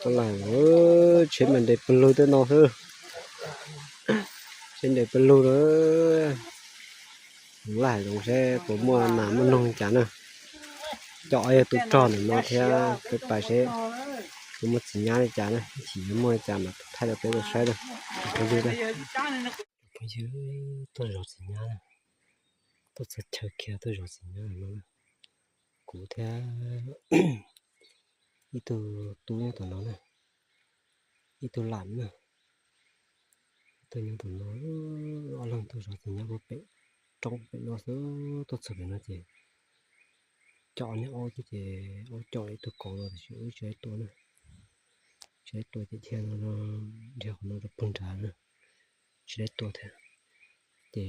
Là chế mình để blue tới nó thôi. Trên để blue đó. Lại cũng sẽ có mua nằm nó nông chán à. Chọi tụt tròn nó theo cái bài sẽ có một chỉ nhá chán này, chỉ mua chán mà thay được cái sai được. Cái gì đây? Cái gì tôi rồi chỉ nhá. Tôi sẽ chờ kia tôi rồi chỉ nhá nó. Cụ theo ít tôi tụi nó này. Ít tôi làm nè. Tôi nhớ tụi nó ở lần tôi rồi chỉ nhá có bé. Trong bé nó sẽ tôi sợ nó gì. Chọn những ô chứ ô chọn tôi còn rồi thì chơi tôi nữa chơi tôi thì thiên nó điều nó được bung ra nữa chơi tôi thì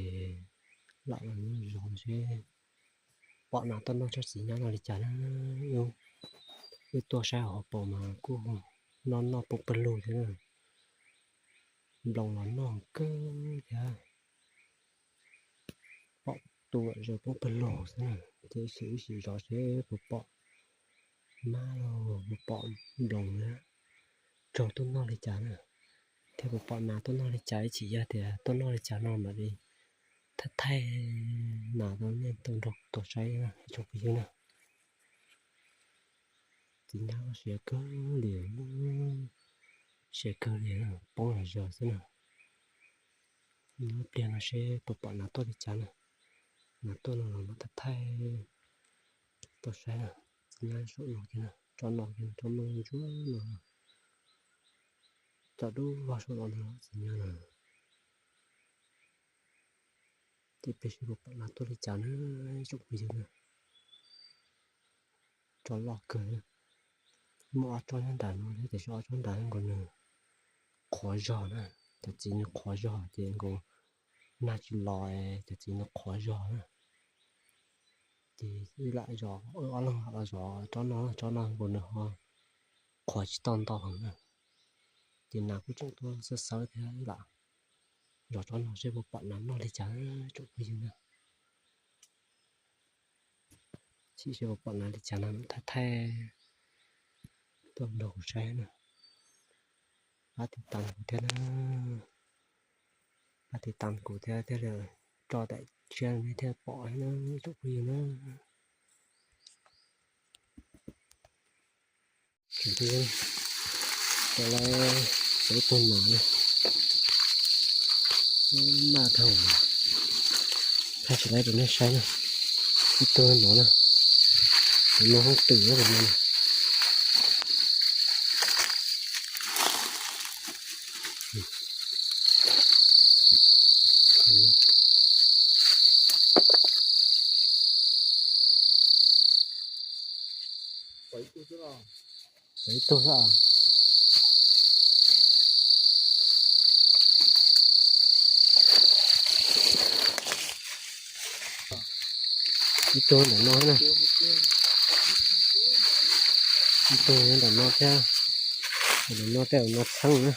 lại là rồi chơi bọn nào tao nó cho xí nhau là chả yêu cái tôi sao họ bỏ mà cô nó bung bẩn lùi thế nào lòng nó cơ kìa bọn tôi rồi bung bẩn lùi thế nào thì sự rõ sẽ bỏ má một bọn đồng nữa rồi tôi nói đi chả nè theo một bọn nào tôi nói đi chả chỉ ra thì tôi nói đi chả nó mà đi thật thay nào đó nên tôi đọc tôi say chụp cái gì nè thì nhau sẽ cơ liền bóng là giờ thế nào nó tiền nó sẽ một bọn nào tôi đi chả nè mà tôi nó thật thay tôi say nè ngay số nó thế nào cho nó chúa nó cho đủ vào số nó gì nha thì bây giờ bạn là tôi đi chán chụp cái gì nè cho lọt cười mua cho nhân đàn nó để cho đàn còn khó giò nè thật chỉ nó khó giò thì còn na chỉ lòi thật chỉ nó khó giò nè thì lại giò ở lăng là giò cho nó còn nữa khó chỉ to hơn nè thì nào cũng chúng tôi sẽ sớm thế là rồi cho nó sẽ một bọn nó đi chán chụp cái gì nè chỉ sẽ một bọn nó đi chán nó thay tôm đầu trái nè bắt thì tầm thế nó bắt thì tầm của thế rồi cho tại trên này theo bỏ nó chụp cái gì nó thì tôi cái là cái tôm này mà thầu thay trở lại được nó sai nè cái tôm nó nè nó không tử rồi nè Đấy tôi ra cái tôi là nó nè cái tôi là nó theo nó xăng nữa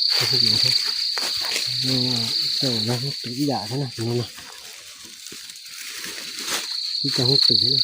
không gì thôi nhưng mà tôi nó không tự giả thế này nó nè cái không tự thế này